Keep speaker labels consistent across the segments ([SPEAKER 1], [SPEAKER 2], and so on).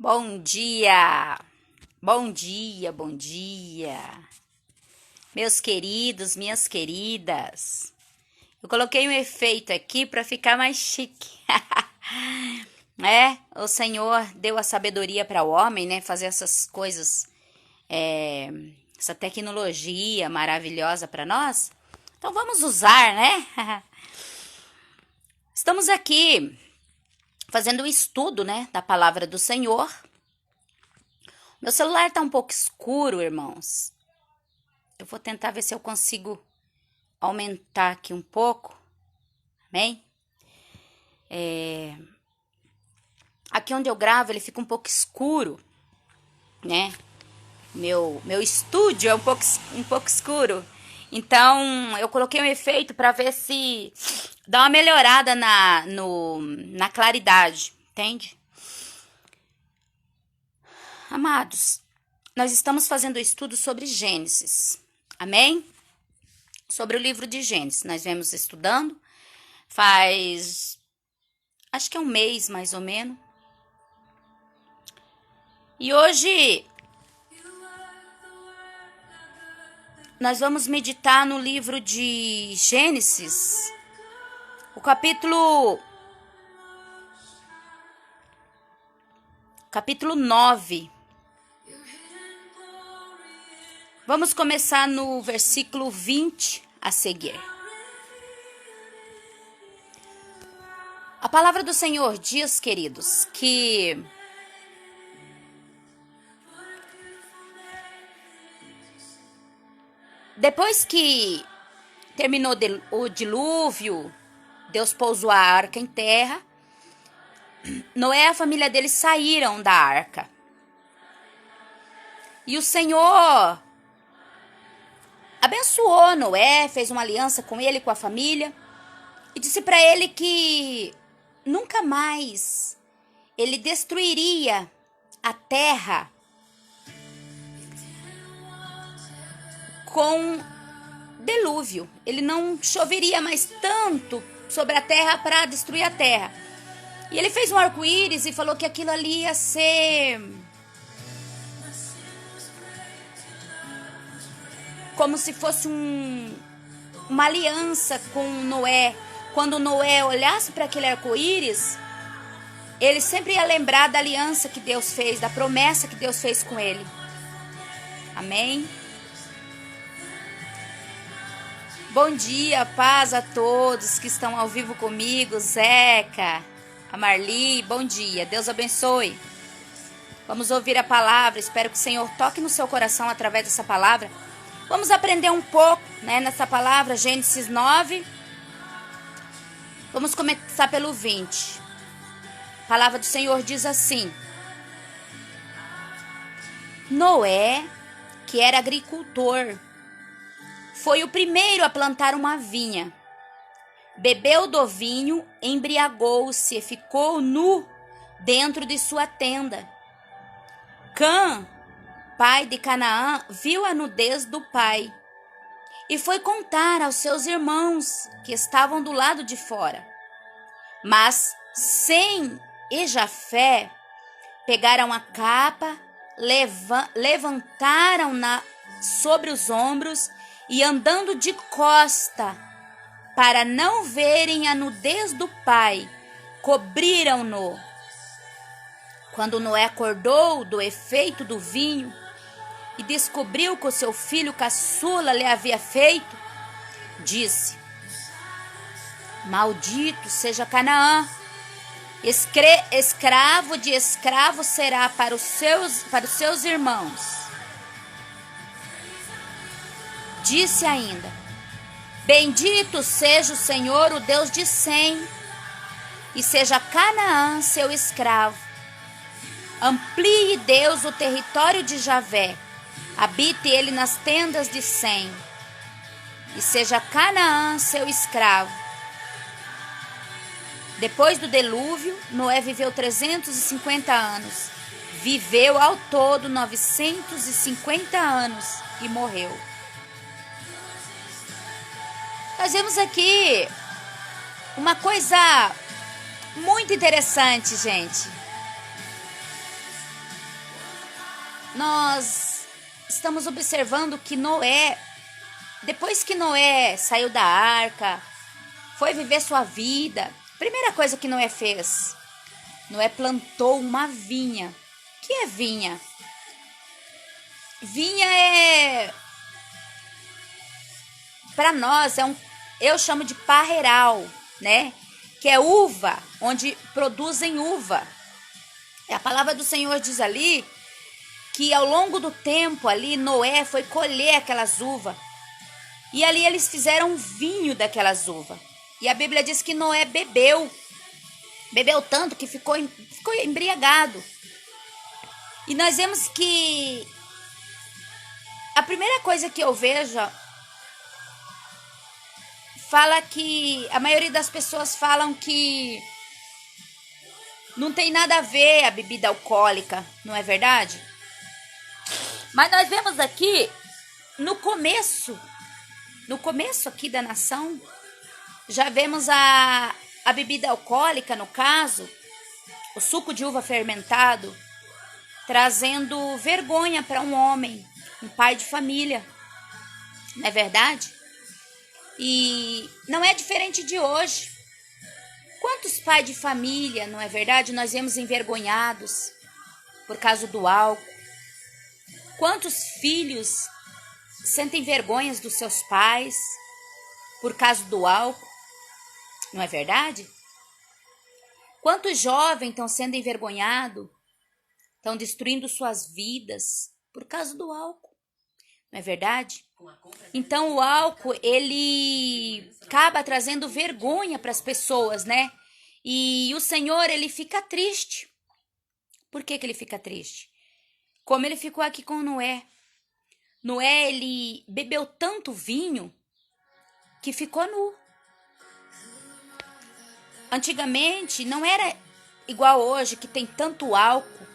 [SPEAKER 1] Bom dia, bom dia, bom dia, meus queridos, minhas queridas. Eu coloquei um efeito aqui para ficar mais chique. O Senhor deu a sabedoria para o homem, né? Fazer essas coisas, essa tecnologia maravilhosa para nós. Então vamos usar, né? Estamos aqui fazendo o estudo, né, da palavra do Senhor. Meu celular tá um pouco escuro, irmãos. Eu vou tentar ver se eu consigo aumentar aqui um pouco. Amém? Aqui onde eu gravo, ele fica um pouco escuro, né? Meu estúdio é um pouco escuro. Então, eu coloquei um efeito para ver se dá uma melhorada na claridade, entende? Amados, nós estamos fazendo o estudo sobre Gênesis. Amém? Sobre o livro de Gênesis. Nós vemos estudando faz, acho que é um mês mais ou menos. E hoje nós vamos meditar no livro de Gênesis, o capítulo 9. Vamos começar no versículo 20 a seguir. A palavra do Senhor diz, queridos, que depois que terminou o dilúvio, Deus pousou a arca em terra. Noé e a família dele saíram da arca. E o Senhor abençoou Noé, fez uma aliança com ele e com a família. E disse para ele que nunca mais ele destruiria a terra com dilúvio. Ele não choveria mais tanto sobre a terra para destruir a terra. E ele fez um arco-íris e falou que aquilo ali ia ser como se fosse uma aliança com Noé. Quando Noé olhasse para aquele arco-íris, ele sempre ia lembrar da aliança que Deus fez, da promessa que Deus fez com ele. Amém? Bom dia, paz a todos que estão ao vivo comigo. Zeca, a Marli, bom dia. Deus abençoe. Vamos ouvir a palavra. Espero que o Senhor toque no seu coração através dessa palavra. Vamos aprender um pouco, né, nessa palavra, Gênesis 9. Vamos começar pelo 20. A palavra do Senhor diz assim: Noé, que era agricultor, foi o primeiro a plantar uma vinha. Bebeu do vinho, embriagou-se e ficou nu dentro de sua tenda. Cã, pai de Canaã, viu a nudez do pai e foi contar aos seus irmãos que estavam do lado de fora. Mas Sem e Jafé pegaram a capa, levantaram-na sobre os ombros e, andando de costa, para não verem a nudez do pai, cobriram-no. Quando Noé acordou do efeito do vinho e descobriu que o seu filho caçula lhe havia feito, disse: Maldito seja Canaã, escravo de escravo será para os seus irmãos. Disse ainda: Bendito seja o Senhor, o Deus de Sem, e seja Canaã seu escravo. Amplie Deus o território de Javé, habite ele nas tendas de Sem, e seja Canaã seu escravo. Depois do dilúvio, Noé viveu 350 anos. Viveu ao todo 950 anos e morreu. Nós vemos aqui uma coisa muito interessante, gente. nós estamos observando que Noé, depois que Noé saiu da arca, foi viver sua vida, primeira coisa que Noé fez, Noé plantou uma vinha. O que é vinha? Vinha para nós, eu chamo de parreiral, né? Que é uva, onde produzem uva. A palavra do Senhor diz ali que ao longo do tempo ali, Noé foi colher aquelas uvas. E ali eles fizeram vinho daquelas uvas. E a Bíblia diz que Noé bebeu tanto que ficou embriagado. E nós vemos que a primeira coisa que eu vejo fala que a maioria das pessoas falam que não tem nada a ver a bebida alcoólica, não é verdade? Mas nós vemos aqui no começo aqui da nação, já vemos a bebida alcoólica, no caso, o suco de uva fermentado, trazendo vergonha para um homem, um pai de família, não é verdade? E não é diferente de hoje. Quantos pais de família, não é verdade, nós vemos envergonhados por causa do álcool? Quantos filhos sentem vergonhas dos seus pais por causa do álcool? Não é verdade? Quantos jovens estão sendo envergonhados, estão destruindo suas vidas por causa do álcool? Não é verdade? Então o álcool, ele acaba trazendo vergonha para as pessoas, né? E o Senhor, ele fica triste. Por que ele fica triste? Como ele ficou aqui com Noé. Noé, ele bebeu tanto vinho que ficou nu. Antigamente não era igual hoje, que tem tanto álcool,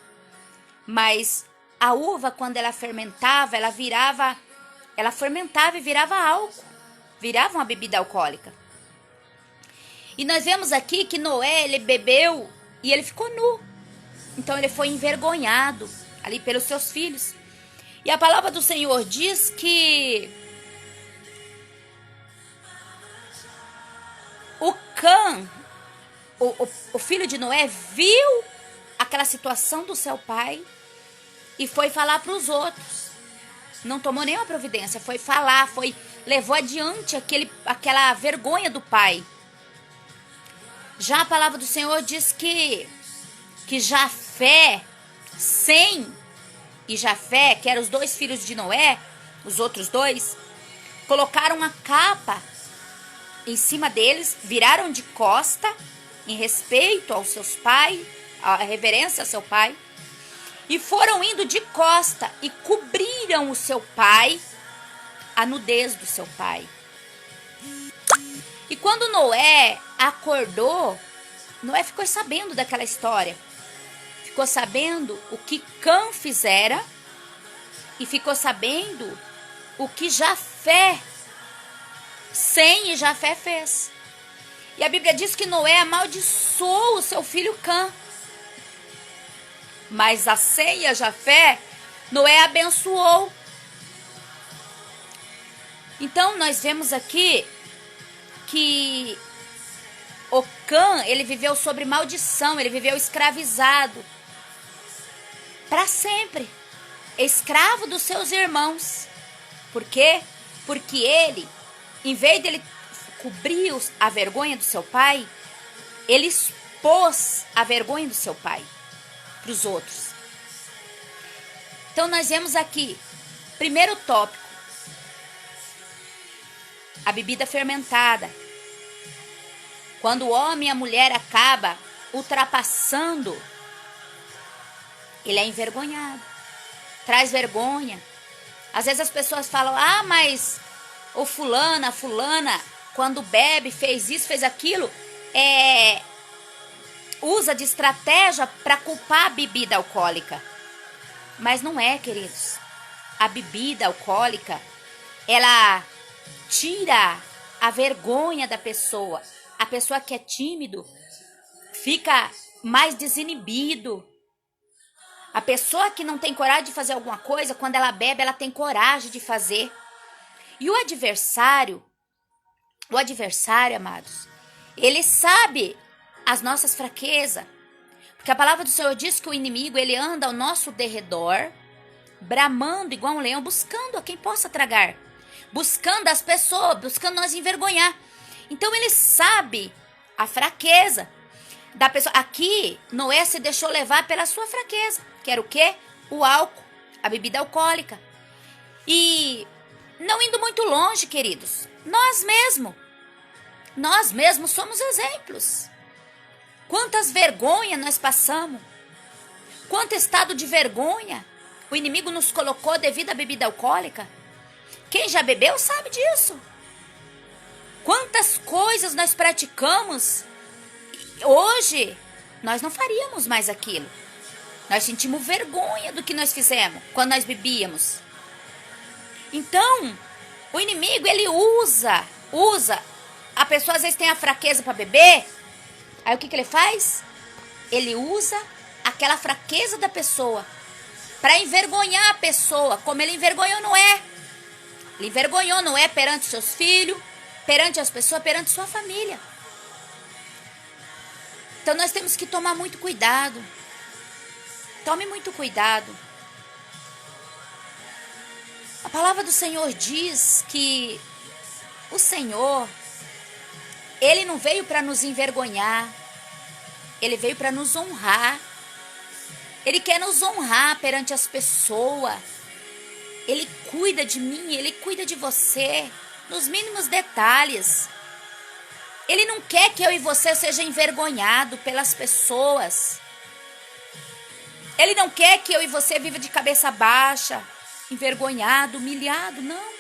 [SPEAKER 1] mas a uva, quando ela fermentava, ela fermentava e virava álcool, virava uma bebida alcoólica. E nós vemos aqui que Noé, ele bebeu e ele ficou nu. Então ele foi envergonhado ali pelos seus filhos. E a palavra do Senhor diz que o Cã, o filho de Noé, viu aquela situação do seu pai e foi falar para os outros. Não tomou nenhuma providência, foi falar, levou adiante aquela vergonha do pai. Já a palavra do Senhor diz que Jafé, Sem e Jafé, que eram os dois filhos de Noé, os outros dois, colocaram uma capa em cima deles, viraram de costa, em respeito aos seus pais, a reverência ao seu pai, e foram indo de costa e cobriram o seu pai, a nudez do seu pai. E quando Noé acordou, Noé ficou sabendo daquela história. Ficou sabendo o que Cã fizera e ficou sabendo o que Jafé, Sem e Jafé fez. E a Bíblia diz que Noé amaldiçoou o seu filho Cã. Mas a Sem e a Jafé, Noé abençoou. Então nós vemos aqui que o Cã, ele viveu sob maldição, ele viveu escravizado para sempre, escravo dos seus irmãos. Por quê? Porque ele, em vez de ele cobrir a vergonha do seu pai, ele expôs a vergonha do seu pai para os outros. Então nós vemos aqui, primeiro tópico, a bebida fermentada. Quando o homem e a mulher acaba ultrapassando, ele é envergonhado, traz vergonha. Às vezes as pessoas falam, mas o fulano, a fulana, quando bebe, fez isso, fez aquilo, usa de estratégia para culpar a bebida alcoólica. Mas não é, queridos. A bebida alcoólica, ela tira a vergonha da pessoa. A pessoa que é tímido fica mais desinibido. A pessoa que não tem coragem de fazer alguma coisa, quando ela bebe, ela tem coragem de fazer. E o adversário, amados, ele sabe as nossas fraquezas. Porque a palavra do Senhor diz que o inimigo, ele anda ao nosso derredor, bramando igual um leão, buscando a quem possa tragar. Buscando as pessoas, buscando nos envergonhar. Então ele sabe a fraqueza da pessoa. Aqui, Noé se deixou levar pela sua fraqueza. Que era o quê? O álcool, a bebida alcoólica. E não indo muito longe, queridos, nós mesmos somos exemplos. Quantas vergonhas nós passamos. Quanto estado de vergonha o inimigo nos colocou devido à bebida alcoólica. Quem já bebeu sabe disso. Quantas coisas nós praticamos. Hoje, nós não faríamos mais aquilo. Nós sentimos vergonha do que nós fizemos quando nós bebíamos. Então, o inimigo, ele usa. A pessoa às vezes tem a fraqueza para beber. Aí o que ele faz? Ele usa aquela fraqueza da pessoa para envergonhar a pessoa, como ele envergonhou Noé. Ele envergonhou Noé perante seus filhos, perante as pessoas, perante sua família. Então nós temos que tomar muito cuidado. Tome muito cuidado. A palavra do Senhor diz que o Senhor, Ele não veio para nos envergonhar. Ele veio para nos honrar. Ele quer nos honrar perante as pessoas. Ele cuida de mim, Ele cuida de você, nos mínimos detalhes. Ele não quer que eu e você seja envergonhado pelas pessoas. Ele não quer que eu e você viva de cabeça baixa, envergonhado, humilhado, não.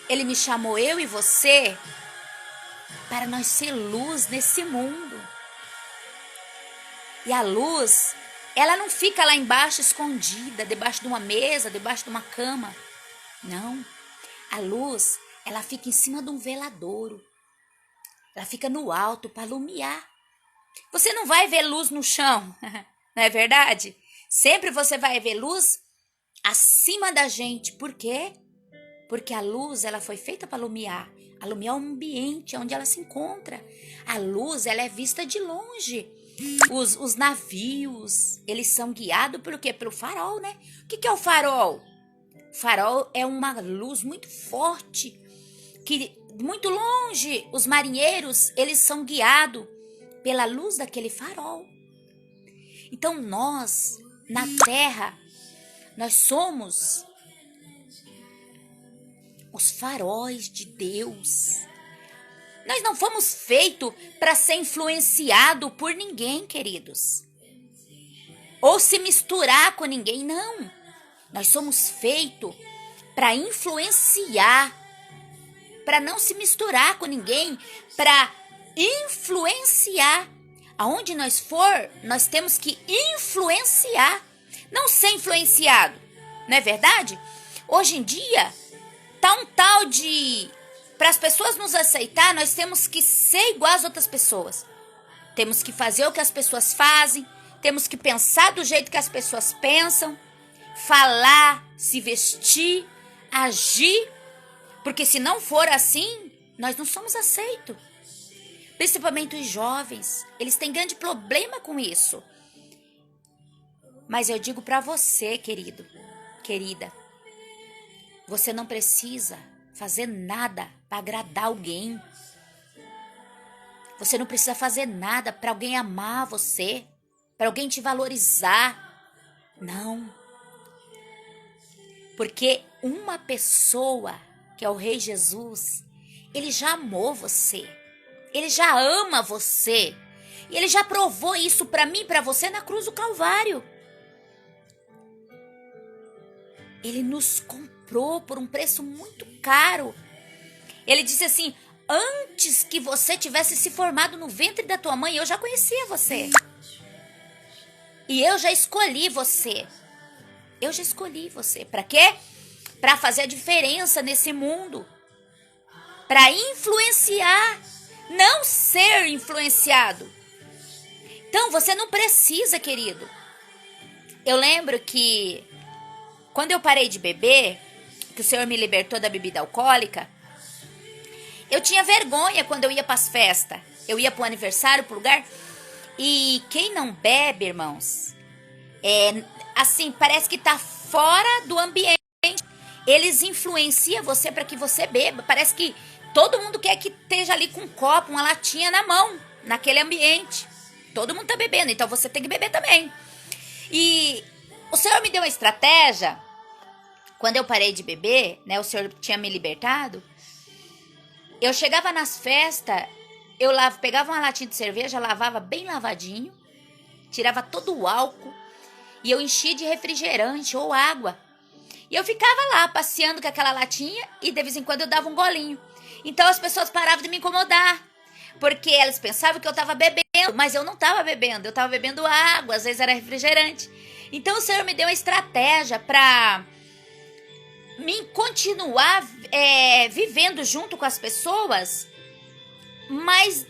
[SPEAKER 1] Ele me chamou, eu e você, para nós ser luz nesse mundo. E a luz, ela não fica lá embaixo escondida, debaixo de uma mesa, debaixo de uma cama. Não. A luz, ela fica em cima de um veladouro. Ela fica no alto para alumiar. Você não vai ver luz no chão, não é verdade? Sempre você vai ver luz acima da gente. Por quê? Porque a luz, ela foi feita para alumiar o ambiente onde ela se encontra. A luz, ela é vista de longe. Os navios, eles são guiados pelo quê? Pelo farol, né? O que é o farol? O farol é uma luz muito forte, que muito longe os marinheiros, eles são guiados pela luz daquele farol. Então nós, na terra, nós somos os faróis de Deus. Nós não fomos feitos para ser influenciado por ninguém, queridos. Ou se misturar com ninguém, não. Nós somos feitos para influenciar, para não se misturar com ninguém, para influenciar. Aonde nós for, nós temos que influenciar, não ser influenciado. Não é verdade? Hoje em dia, tá um tal de... Para as pessoas nos aceitar, nós temos que ser igual às outras pessoas. Temos que fazer o que as pessoas fazem, temos que pensar do jeito que as pessoas pensam, falar, se vestir, agir, porque se não for assim, nós não somos aceitos. Principalmente os jovens, eles têm grande problema com isso. Mas eu digo para você, querido, querida, você não precisa fazer nada para agradar alguém. Você não precisa fazer nada para alguém amar você, para alguém te valorizar. Não. Porque uma pessoa, que é o Rei Jesus, ele já amou você. Ele já ama você. E ele já provou isso para mim e para você na cruz do Calvário. Ele nos comprou por um preço muito caro. Ele disse assim: antes que você tivesse se formado no ventre da tua mãe, eu já conhecia você. E eu já escolhi você. Eu já escolhi você. Para quê? Para fazer a diferença nesse mundo. Para influenciar. Não ser influenciado. Então, você não precisa, querido. Eu lembro que quando eu parei de beber, que o Senhor me libertou da bebida alcoólica, eu tinha vergonha quando eu ia para as festas. Eu ia para o aniversário, para o lugar. E quem não bebe, irmãos, assim, parece que tá fora do ambiente. Eles influenciam você para que você beba. Parece que todo mundo quer que esteja ali com um copo, uma latinha na mão, naquele ambiente. Todo mundo tá bebendo, então você tem que beber também. E o Senhor me deu uma estratégia. Quando eu parei de beber, né, o Senhor tinha me libertado. Eu chegava nas festas, pegava uma latinha de cerveja, lavava bem lavadinho, tirava todo o álcool e eu enchia de refrigerante ou água. E eu ficava lá passeando com aquela latinha e de vez em quando eu dava um golinho. Então as pessoas paravam de me incomodar, porque elas pensavam que eu estava bebendo, mas eu não estava bebendo, eu estava bebendo água, às vezes era refrigerante. Então o Senhor me deu uma estratégia para me continuar vivendo junto com as pessoas, mas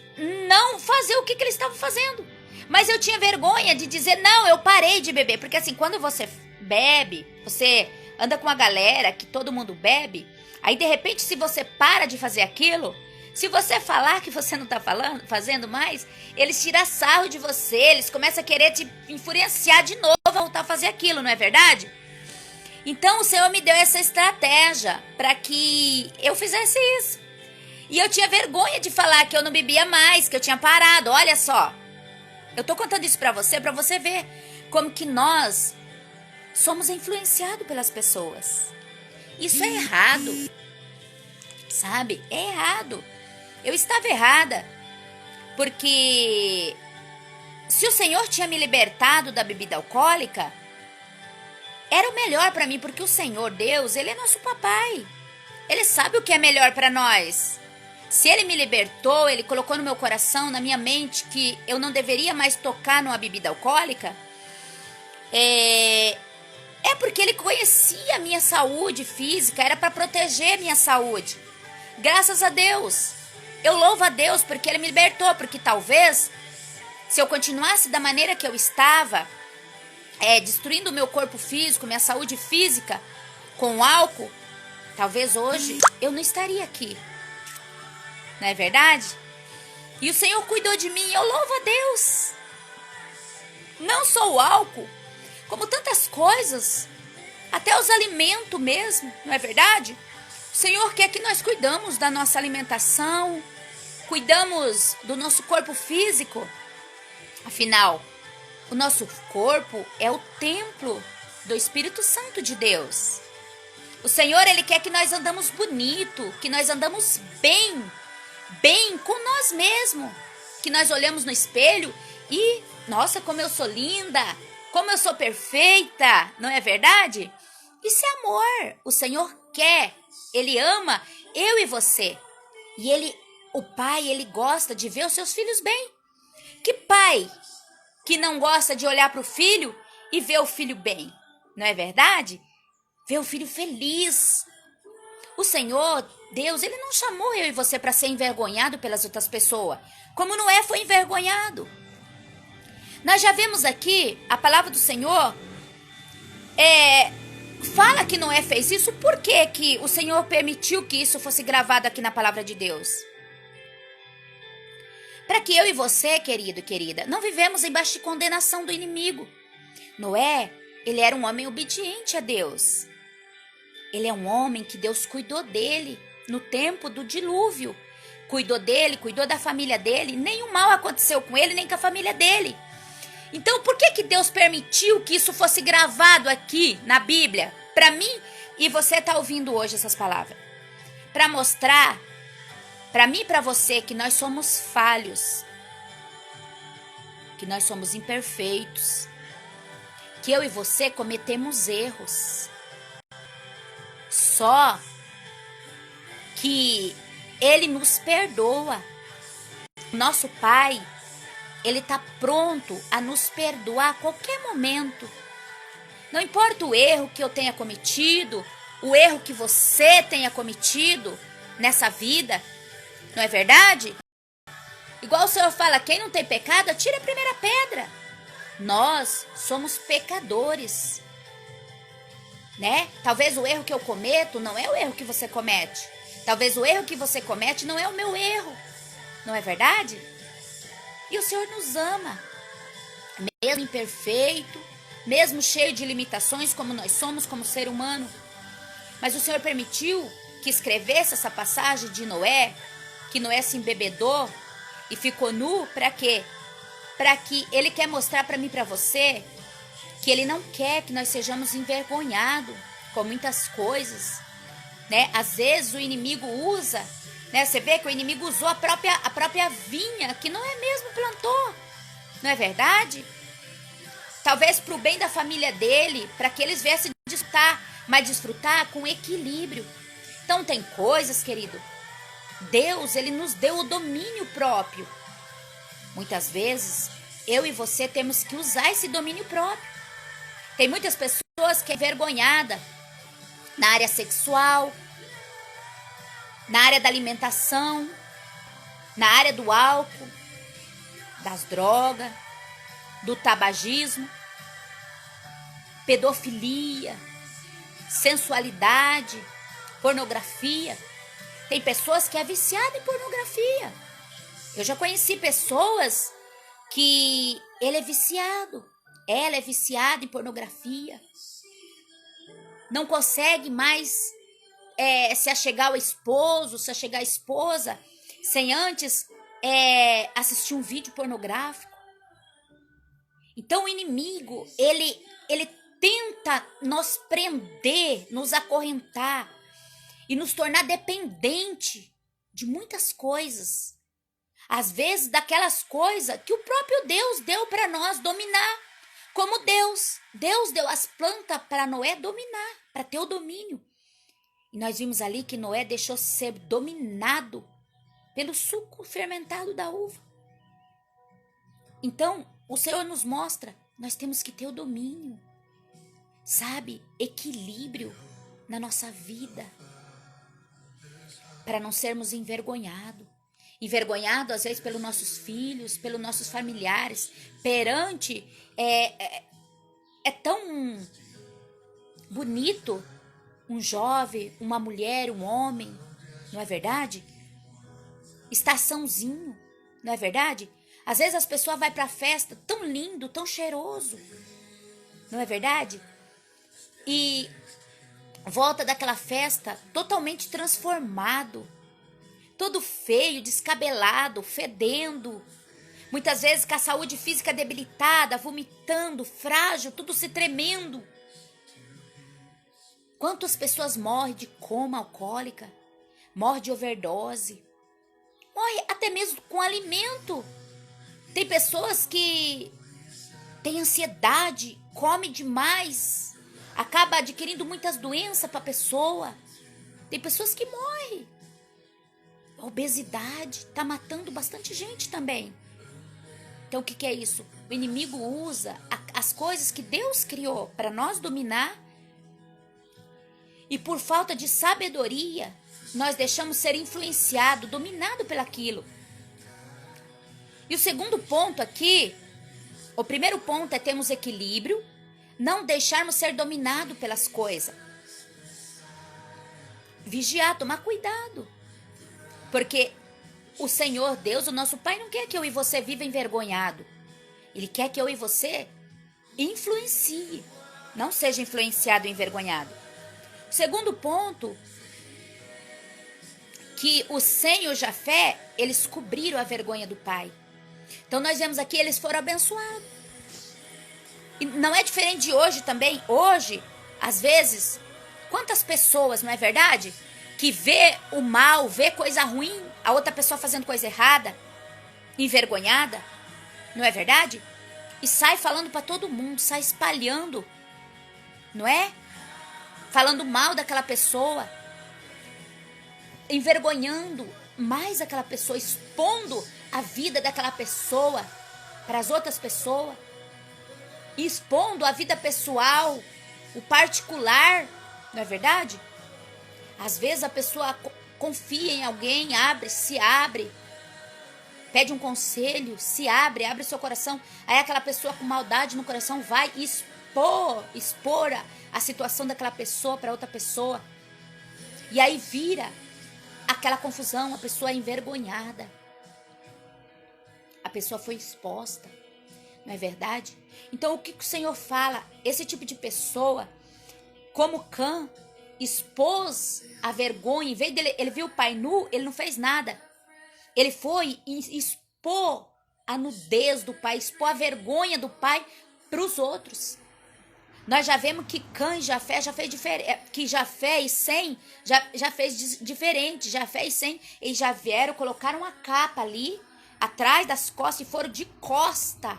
[SPEAKER 1] não fazer o que eles estavam fazendo. Mas eu tinha vergonha de dizer, não, eu parei de beber. Porque assim, quando você bebe, você anda com a galera que todo mundo bebe, aí de repente se você para de fazer aquilo, se você falar que você não tá fazendo mais, eles tiram sarro de você, eles começam a querer te influenciar de novo a voltar a fazer aquilo, não é verdade? Então o Senhor me deu essa estratégia para que eu fizesse isso. E eu tinha vergonha de falar que eu não bebia mais, que eu tinha parado. Olha só, eu tô contando isso para você ver como que nós somos influenciados pelas pessoas. Isso é errado, sabe? É errado. Eu estava errada, porque se o Senhor tinha me libertado da bebida alcoólica, era o melhor para mim, porque o Senhor Deus, Ele é nosso papai. Ele sabe o que é melhor para nós. Se Ele me libertou, Ele colocou no meu coração, na minha mente, que eu não deveria mais tocar numa bebida alcoólica, é porque Ele conhecia a minha saúde física, era para proteger a minha saúde. Graças a Deus. Eu louvo a Deus porque Ele me libertou, porque talvez, se eu continuasse da maneira que eu estava, destruindo o meu corpo físico, minha saúde física, com álcool, talvez hoje eu não estaria aqui. Não é verdade? E o Senhor cuidou de mim, eu louvo a Deus. Não só o álcool, como tantas coisas, até os alimentos mesmo, não é verdade? O Senhor quer que nós cuidamos da nossa alimentação, cuidamos do nosso corpo físico. Afinal, o nosso corpo é o templo do Espírito Santo de Deus. O Senhor, Ele quer que nós andamos bonito, que nós andamos bem com nós mesmos. Que nós olhamos no espelho e, nossa, como eu sou linda, como eu sou perfeita, não é verdade? Isso é amor. O Senhor quer, Ele ama eu e você. E o Pai, Ele gosta de ver os seus filhos bem. Que pai que não gosta de olhar para o filho e ver o filho bem, não é verdade? Ver o filho feliz. O Senhor, Deus, Ele não chamou eu e você para ser envergonhado pelas outras pessoas, como Noé foi envergonhado. Nós já vemos aqui, a palavra do Senhor fala que Noé fez isso. Por que o Senhor permitiu que isso fosse gravado aqui na palavra de Deus? Para que eu e você, querido e querida, não vivemos embaixo de condenação do inimigo. Noé, ele era um homem obediente a Deus. Ele é um homem que Deus cuidou dele no tempo do dilúvio. Cuidou dele, cuidou da família dele. Nenhum mal aconteceu com ele, nem com a família dele. Então, por que Deus permitiu que isso fosse gravado aqui na Bíblia? Para mim, e você está ouvindo hoje essas palavras. Para mostrar para mim e para você que nós somos falhos, que nós somos imperfeitos, que eu e você cometemos erros. Só que Ele nos perdoa. Nosso Pai, Ele está pronto a nos perdoar a qualquer momento. Não importa o erro que eu tenha cometido, o erro que você tenha cometido nessa vida, não é verdade? Igual o Senhor fala, quem não tem pecado, atire a primeira pedra. Nós somos pecadores, né? Talvez o erro que eu cometo não é o erro que você comete. Talvez o erro que você comete não é o meu erro. Não é verdade? E o Senhor nos ama, mesmo imperfeito, mesmo cheio de limitações como nós somos como ser humano. Mas o Senhor permitiu que escrevesse essa passagem de Noé, que Noé se embebedou e ficou nu, para quê? Para que ele quer mostrar para mim e para você que ele não quer que nós sejamos envergonhados com muitas coisas, né? Às vezes o inimigo usa, né? Você vê que o inimigo usou a própria vinha, que não é mesmo plantou, não é verdade? Talvez para o bem da família dele, para que eles viessem desfrutar, mas desfrutar com equilíbrio. Então tem coisas, querido, Deus, ele nos deu o domínio próprio. Muitas vezes, eu e você temos que usar esse domínio próprio. Tem muitas pessoas que é envergonhada na área sexual, na área da alimentação, na área do álcool, das drogas, do tabagismo, pedofilia, sensualidade, pornografia. Tem pessoas que é viciada em pornografia. Eu já conheci pessoas que ele é viciado, ela é viciada em pornografia. Não consegue mais se achegar ao esposo, se achegar à esposa, sem antes assistir um vídeo pornográfico. Então o inimigo, ele tenta nos prender, nos acorrentar e nos tornar dependente de muitas coisas. Às vezes daquelas coisas que o próprio Deus deu para nós dominar. Como Deus deu as plantas para Noé dominar, para ter o domínio. E nós vimos ali que Noé deixou ser dominado pelo suco fermentado da uva. Então, o Senhor nos mostra, nós temos que ter o domínio, sabe? Equilíbrio na nossa vida, para não sermos envergonhados. Envergonhados, às vezes, pelos nossos filhos, pelos nossos familiares, perante... É tão bonito um jovem, uma mulher, um homem, não é verdade? Estaçãozinho, não é verdade? Às vezes as pessoas vão para a festa tão lindo, tão cheiroso, não é verdade? E volta daquela festa totalmente transformado, todo feio, descabelado, fedendo, muitas vezes com a saúde física debilitada, vomitando, frágil, tudo se tremendo. Quantas pessoas morrem de coma alcoólica, morrem de overdose, morrem até mesmo com alimento. Tem pessoas que têm ansiedade, come demais, acaba adquirindo muitas doenças para a pessoa. Tem pessoas que morrem. A obesidade está matando bastante gente também. Então o que é isso? O inimigo usa as coisas que Deus criou para nós dominar, e por falta de sabedoria nós deixamos ser influenciado, dominado pelaquilo. E o segundo ponto aqui, o primeiro ponto é termos equilíbrio, não deixarmos ser dominado pelas coisas. Vigiar, tomar cuidado. Porque o Senhor Deus, o nosso Pai, não quer que eu e você viva envergonhado. Ele quer que eu e você influencie, não seja influenciado e envergonhado. Segundo ponto, que o Sem e o Jafé, eles cobriram a vergonha do pai. Então nós vemos aqui, eles foram abençoados. E não é diferente de hoje também. Hoje, às vezes, quantas pessoas, não é verdade? Que vê o mal, vê coisa ruim, a outra pessoa fazendo coisa errada, envergonhada, não é verdade? E sai falando para todo mundo, sai espalhando, não é? Falando mal daquela pessoa, envergonhando mais aquela pessoa, expondo a vida daquela pessoa para as outras pessoas, expondo a vida pessoal, o particular, não é verdade? Às vezes a pessoa confia em alguém, se abre, pede um conselho, se abre seu coração. Aí aquela pessoa com maldade no coração vai expor a situação daquela pessoa para outra pessoa. E aí vira aquela confusão, a pessoa é envergonhada. A pessoa foi exposta, não é verdade? Então o que o Senhor fala? Esse tipo de pessoa, como Cã, expôs a vergonha. Em vez dele, ele viu o pai nu, ele não fez nada. Ele foi expor a nudez do pai, expor a vergonha do pai para os outros. Nós já vemos que Cã e Jafé já fez diferente, que Jafé e Sem já fez diferente. Jafé e Sem, eles já vieram, colocaram a capa ali atrás das costas e foram de costa,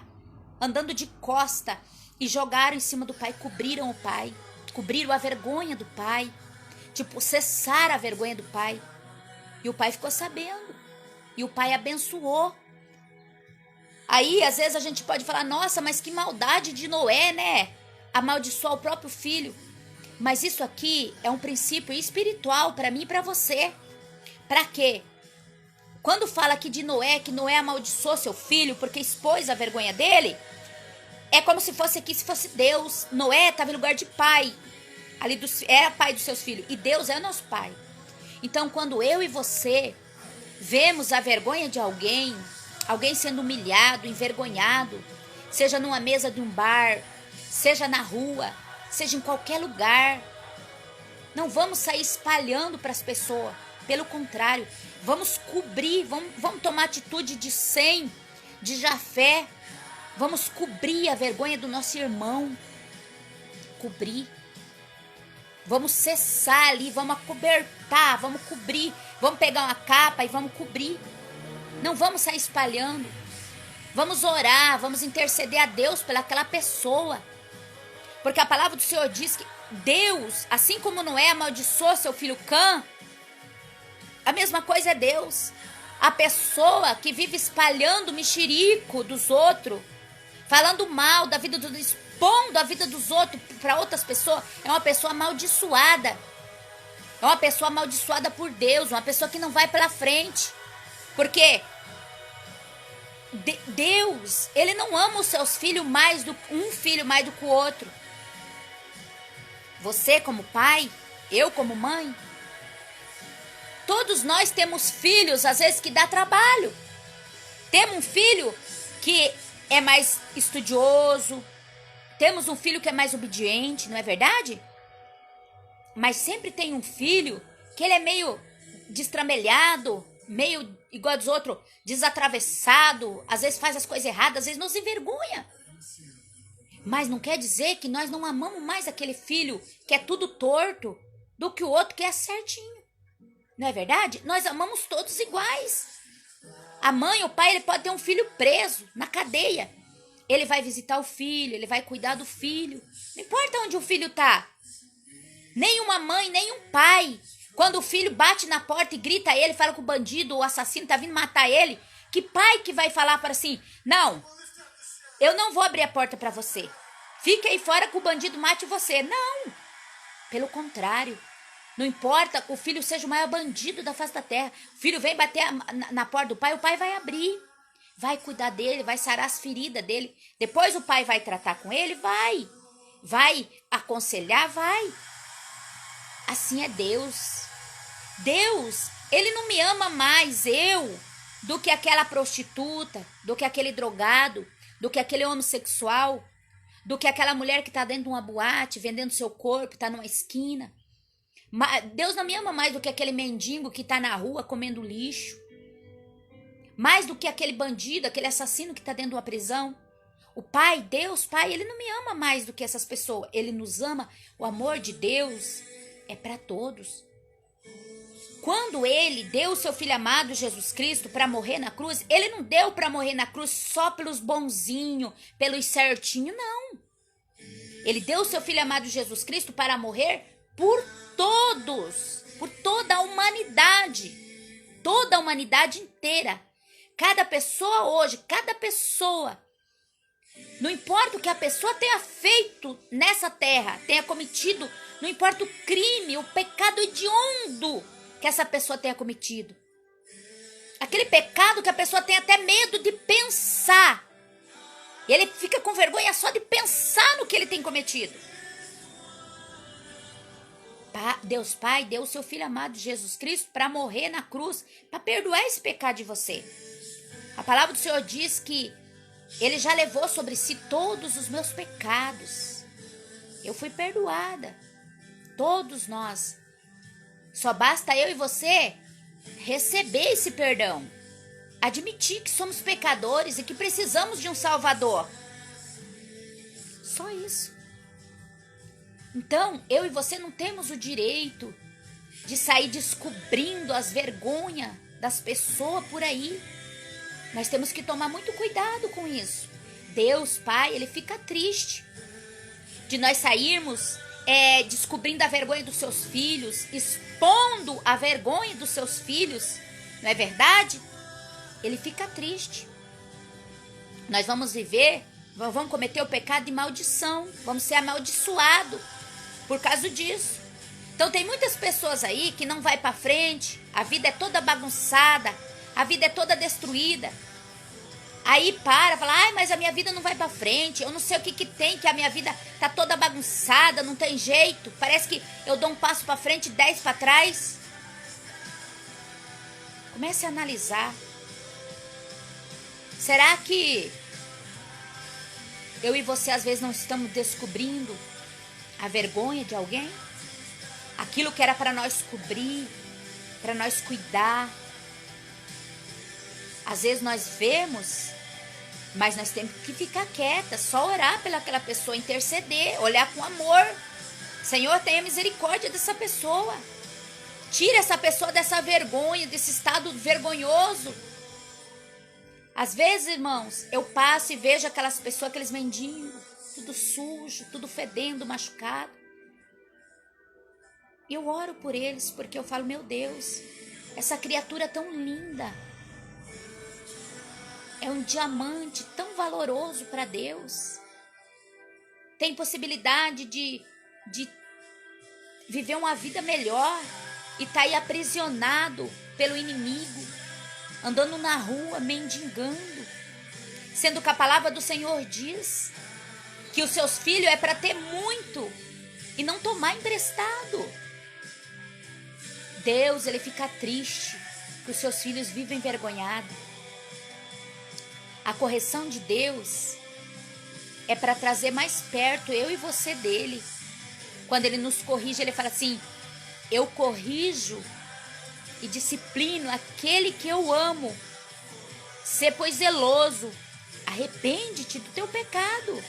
[SPEAKER 1] andando de costa, e jogaram em cima do pai, cobriram o pai, cobriram a vergonha do pai, tipo, cessaram a vergonha do pai. E o pai ficou sabendo, e o pai abençoou. Aí, às vezes a gente pode falar, nossa, mas que maldade de Noé, né? Amaldiçoar o próprio filho. Mas isso aqui é um princípio espiritual para mim e para você. Para quê? Quando fala aqui de Noé, que Noé amaldiçoou seu filho porque expôs a vergonha dele, é como se fosse aqui, se fosse Deus. Noé estava em lugar de pai, ali era pai dos seus filhos, e Deus é o nosso pai. Então, quando eu e você vemos a vergonha de alguém sendo humilhado, envergonhado, seja numa mesa de um bar, seja na rua, seja em qualquer lugar, não vamos sair espalhando para as pessoas. Pelo contrário, vamos cobrir, vamos tomar atitude de Sem, de Jafé. Vamos cobrir a vergonha do nosso irmão. Cobrir. Vamos cessar ali, vamos acobertar, vamos cobrir. Vamos pegar uma capa e vamos cobrir. Não vamos sair espalhando. Vamos orar, vamos interceder a Deus pelaquela pessoa. Porque a palavra do Senhor diz que Deus, assim como Noé amaldiçoou seu filho Cã, a mesma coisa é Deus. A pessoa que vive espalhando o mexerico dos outros, falando mal da vida dos, expondo a vida dos outros para outras pessoas, é uma pessoa amaldiçoada. É uma pessoa amaldiçoada por Deus, uma pessoa que não vai pela frente. Porque Deus, ele não ama os seus filhos mais do um filho mais do que o outro. Você como pai, eu como mãe, todos nós temos filhos, às vezes, que dá trabalho. Temos um filho que é mais estudioso, temos um filho que é mais obediente, não é verdade? Mas sempre tem um filho que ele é meio destramelhado, meio igual dos outros, desatravessado, às vezes faz as coisas erradas, às vezes nos envergonha. Mas não quer dizer que nós não amamos mais aquele filho que é tudo torto do que o outro que é certinho. Não é verdade? Nós amamos todos iguais. A mãe, o pai, ele pode ter um filho preso na cadeia. Ele vai visitar o filho, ele vai cuidar do filho. Não importa onde o filho tá. Nem uma mãe, nem um pai. Quando o filho bate na porta e grita a ele, fala que o bandido, o assassino tá vindo matar ele. Que pai que vai falar para assim, não, eu não vou abrir a porta para você. Fique aí fora que o bandido mate você. Não. Pelo contrário. Não importa que o filho seja o maior bandido da face da terra. O filho vem bater na porta do pai, o pai vai abrir. Vai cuidar dele, vai sarar as feridas dele. Depois o pai vai tratar com ele, vai. Vai aconselhar, vai. Assim é Deus. Deus, ele não me ama mais, eu, do que aquela prostituta, do que aquele drogado, do que aquele homossexual, do que aquela mulher que está dentro de uma boate, vendendo seu corpo, está numa esquina. Deus não me ama mais do que aquele mendigo que está na rua comendo lixo. Mais do que aquele bandido, aquele assassino que está dentro de uma prisão. O Pai, Deus, Pai, ele não me ama mais do que essas pessoas. Ele nos ama. O amor de Deus é para todos. Quando ele deu o seu filho amado Jesus Cristo para morrer na cruz, ele não deu para morrer na cruz só pelos bonzinhos, pelos certinhos, não. Ele deu o seu filho amado Jesus Cristo para morrer por todos, por toda a humanidade inteira. Cada pessoa hoje, cada pessoa, não importa o que a pessoa tenha feito nessa terra, tenha cometido, não importa o crime, o pecado hediondo que essa pessoa tenha cometido. Aquele pecado que a pessoa tem até medo de pensar. E ele fica com vergonha só de pensar no que ele tem cometido. Deus Pai deu o seu Filho amado Jesus Cristo para morrer na cruz, para perdoar esse pecado de você. A palavra do Senhor diz que Ele já levou sobre si todos os meus pecados. Eu fui perdoada. Todos nós. Só basta eu e você receber esse perdão. Admitir que somos pecadores e que precisamos de um Salvador. Só isso. Então, eu e você não temos o direito de sair descobrindo as vergonhas das pessoas por aí. Nós temos que tomar muito cuidado com isso. Deus, Pai, Ele fica triste de nós sairmos descobrindo a vergonha dos seus filhos, expondo a vergonha dos seus filhos. Não é verdade? Ele fica triste. Nós vamos viver, vamos cometer o pecado de maldição. Vamos ser amaldiçoados por causa disso. Então tem muitas pessoas aí que não vai para frente. A vida é toda bagunçada. A vida é toda destruída. Aí fala, ai, mas a minha vida não vai para frente. Eu não sei o que tem, que a minha vida tá toda bagunçada, não tem jeito. Parece que eu dou um passo para frente, 10 para trás. Comece a analisar. Será que eu e você às vezes não estamos descobrindo a vergonha de alguém? Aquilo que era para nós cobrir, para nós cuidar. Às vezes nós vemos, mas nós temos que ficar quieta, só orar pelaquela pessoa, interceder, olhar com amor. Senhor, tenha misericórdia dessa pessoa. Tira essa pessoa dessa vergonha, desse estado vergonhoso. Às vezes, irmãos, eu passo e vejo aquelas pessoas, aqueles mendigos, tudo sujo, tudo fedendo, machucado. E eu oro por eles, porque eu falo, meu Deus, essa criatura tão linda. É um diamante tão valoroso para Deus. Tem possibilidade de viver uma vida melhor e tá aí aprisionado pelo inimigo, andando na rua, mendigando, sendo que a palavra do Senhor diz que os seus filhos é para ter muito e não tomar emprestado. Deus, Ele fica triste que os seus filhos vivem envergonhados. A correção de Deus é para trazer mais perto eu e você dele. Quando Ele nos corrige, Ele fala assim, eu corrijo e disciplino aquele que eu amo. Sê, pois, zeloso. Arrepende-te do teu pecado.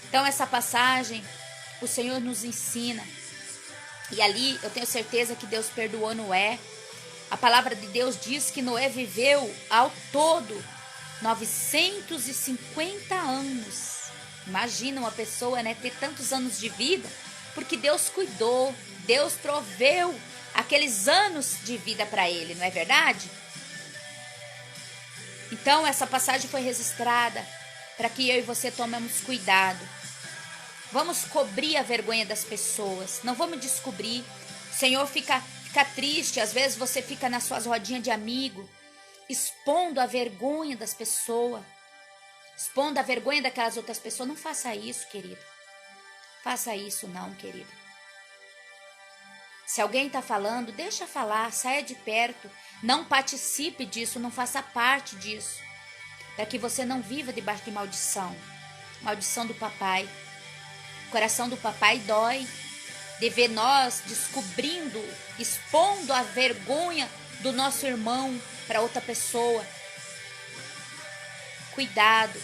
[SPEAKER 1] Então, essa passagem, o Senhor nos ensina. E ali, eu tenho certeza que Deus perdoou Noé. A palavra de Deus diz que Noé viveu ao todo 950 anos. Imagina uma pessoa, ter tantos anos de vida, porque Deus cuidou, Deus proveu aqueles anos de vida para ele, não é verdade? Então, essa passagem foi registrada para que eu e você tomemos cuidado. Vamos cobrir a vergonha das pessoas, não vamos descobrir. O Senhor fica triste, às vezes você fica nas suas rodinhas de amigo, expondo a vergonha das pessoas, expondo a vergonha daquelas outras pessoas. Não faça isso, querido. Faça isso não, querido. Se alguém está falando, deixa falar, saia de perto. Não participe disso, não faça parte disso. Para que você não viva debaixo de maldição. Maldição do papai. O coração do papai dói de ver nós descobrindo, expondo a vergonha do nosso irmão para outra pessoa. Cuidado.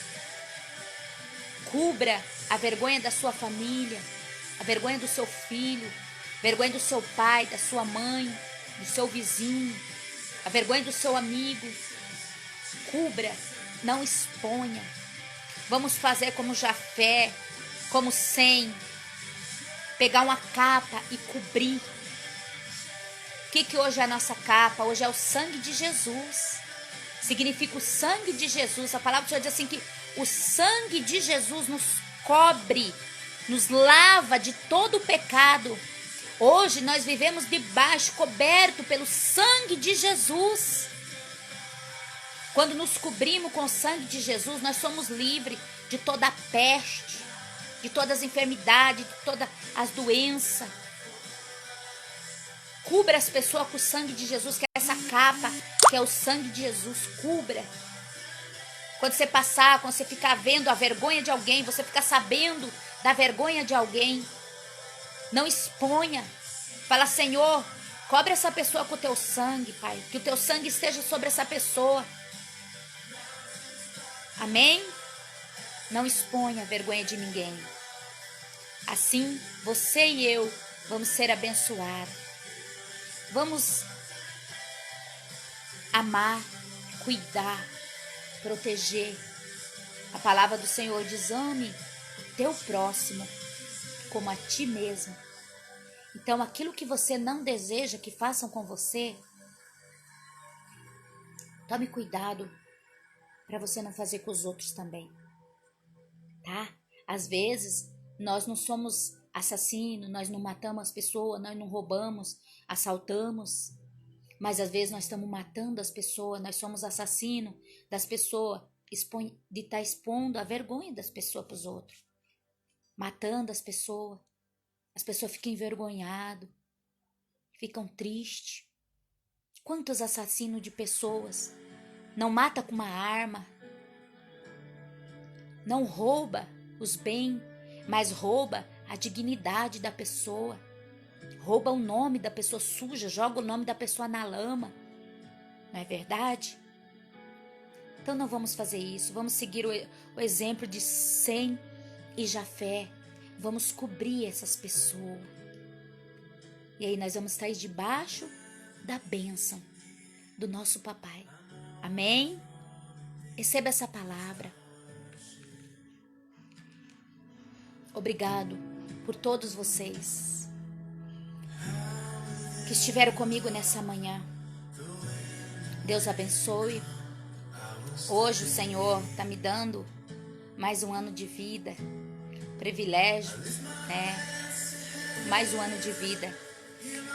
[SPEAKER 1] Cubra a vergonha da sua família, a vergonha do seu filho, a vergonha do seu pai, da sua mãe, do seu vizinho, a vergonha do seu amigo. Cubra, não exponha. Vamos fazer como Jafé, como Sem, pegar uma capa e cobrir. O que hoje é a nossa capa? Hoje é o sangue de Jesus. Significa o sangue de Jesus. A palavra do Senhor diz assim que o sangue de Jesus nos cobre, nos lava de todo o pecado. Hoje nós vivemos debaixo, coberto pelo sangue de Jesus. Quando nos cobrimos com o sangue de Jesus, nós somos livres de toda a peste, de todas as enfermidades, de todas as doenças. Cubra as pessoas com o sangue de Jesus, que é essa capa, que é o sangue de Jesus, cubra. Quando você passar, quando você ficar vendo a vergonha de alguém, você ficar sabendo da vergonha de alguém, não exponha. Fala, Senhor, cobre essa pessoa com o teu sangue, Pai. Que o teu sangue esteja sobre essa pessoa. Amém? Não exponha a vergonha de ninguém. Assim, você e eu vamos ser abençoados. Vamos amar, cuidar, proteger. A palavra do Senhor diz: ame o teu próximo como a ti mesmo. Então, aquilo que você não deseja que façam com você, tome cuidado para você não fazer com os outros também, tá? Às vezes, nós não somos assassinos, nós não matamos as pessoas, nós não roubamos, assaltamos, mas às vezes nós estamos matando as pessoas, nós somos assassinos das pessoas, de estar expondo a vergonha das pessoas para os outros, matando as pessoas ficam envergonhadas, ficam tristes. Quantos assassinos de pessoas não mata com uma arma, não rouba os bens, mas rouba a dignidade da pessoa, rouba o nome da pessoa, suja, joga o nome da pessoa na lama, não é verdade? Então não vamos fazer isso, vamos seguir o exemplo de Sem e Jafé, vamos cobrir essas pessoas, e aí nós vamos estar debaixo da bênção do nosso papai, amém? Receba essa palavra. Obrigado por todos vocês que estiveram comigo nessa manhã. Deus abençoe. Hoje o Senhor está me dando mais um ano de vida, privilégio, né? Mais um ano de vida.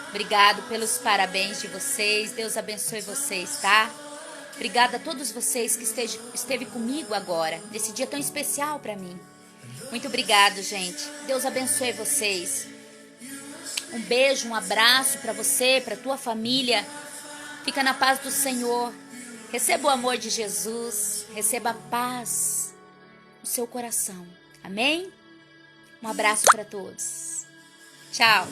[SPEAKER 1] Obrigado pelos parabéns de vocês. Deus abençoe vocês, tá? Obrigada a todos vocês que esteve comigo agora, nesse dia tão especial para mim. Muito obrigado, gente. Deus abençoe vocês. Um beijo, um abraço para você, para tua família. Fica na paz do Senhor. Receba o amor de Jesus. Receba a paz no seu coração. Amém? Um abraço para todos. Tchau.